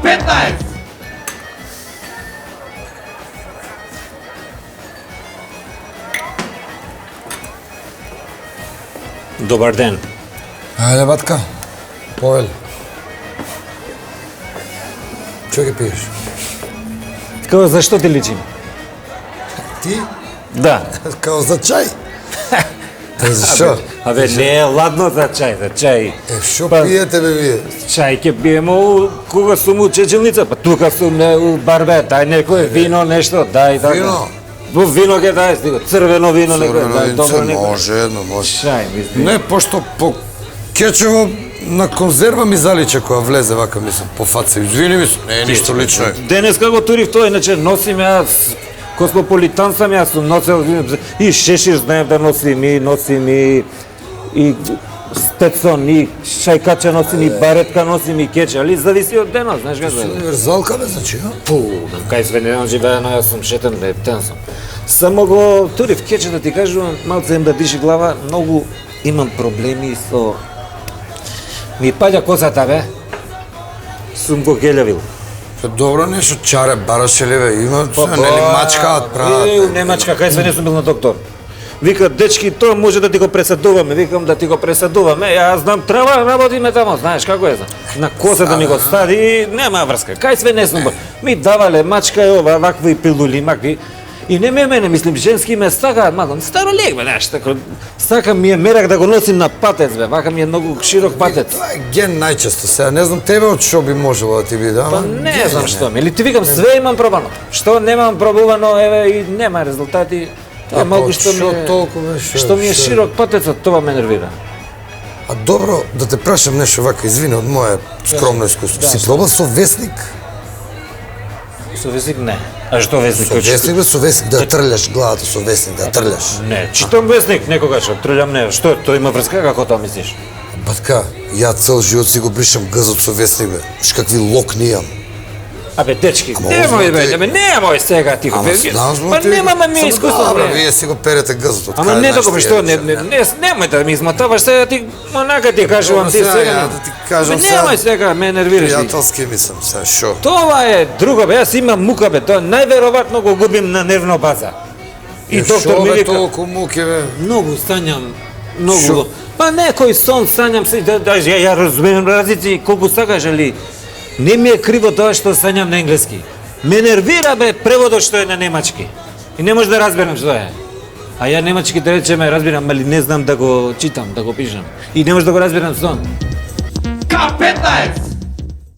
K15! Добар ден. Ајде, батка, повели. Чо ги пиеш? Као зашто ти личим? Ти? Да. Као за чај? Зашо? Абе, не е ладно за чај. Шо Па- пиете, бе, вие? Чај ќе пиемо кога сум у чечилница, па тука сум не у барбе, дај некој вино, нешто, дај така. Вино? Вино ќе дај, стига, црвено вино некој, дај добро Црвено, некој. може, едно, може. Чај, мисли. Не, пошто по кечево на конзерва ми залича која влезе вака, мислам, по фаца. Извини ми се, не е ништо лично. Денеска го турив тоа, иначе носим јас, космополитан сам јас сум носел, и шешир знаем да носим, и стецон, и шајкача носим, и баретка носим, и кече, али зависи од денот, знаеш како? Универзалка, бе, значи, а? Пу, кај све не живеено, јас сум шетен, бе, птен сум. Само го турив кече да ти кажувам, малце им да диши глава, многу имам проблеми со... Ми паѓа косата, бе. Сум го гелјавил. Па добро нешто чаре бараше ли, бе, има, нели мачкаат, прават. Немачка, кај све не сум бил на доктор. Вика, дечки, тоа може да ти го пресадуваме. Викам да ти го пресадуваме. Јас знам, треба работиме тамо, знаеш како е. На косата ми го стави и нема врска. Кај све не сум. Ми давале мачка и ова, вакви пилули, макви. И не мене, мислим, женски ме стакаат, макам, старо лек, бе, знаеш, така, сакам ми е мерак да го носим на патец, бе, вака ми е многу широк патец. Тоа е ген најчесто сега, не знам тебе од што би можело да ти биде, ама... Па не знам што ми, или ти викам све имам пробано. Што немам пробувано, еве и нема резултати. Тоа е малку што ми е... толку бе, Што ми е широк патецот, тоа ме нервира. А добро, да те прашам нешто вака, извини, од моје скромно искуство. Си пробал со весник? Со весник не. А што весник? Со весник, бе, со весник, да трљаш главата со весник, да трљаш. Не, читам весник некогаш, трљам не. Што, тоа има врска, како тоа мислиш? Батка, ја цел живот си го бришам гъзот со весник, бе. Виш какви локни имам. Абе, дечки, Ама немој бе, озбилно ти- немој сега тихо. Ама знам змо Па ти... немаме ми искуство, Добро, бре. вие си го перете гъзот од Ама кај, не знаеш така, ти, што, е, немој да ми измотаваш сега ти, онака ти кажувам ти сега, сега. ја да ти кажам Бе, сега- немој сега, ме нервираш ти. Пријателски мислам, сега, шо? Тоа е друго, бе, јас имам мука, бе, тоа најверојатно го губим на нервна база. И доктор Шо, ми бе, вика, толку муки, бе? многу сањам, Шо? многу. Па некој сон сањам се, ја разберам разлици колку сакаш, али не ми е криво тоа што сањам на енглески. Ме нервира, бе, преводот што е на немачки. И не може да разберам што е. А ја немачки да речеме разбирам, али не знам да го читам, да го пишам. И не може да го разберам сон. K15!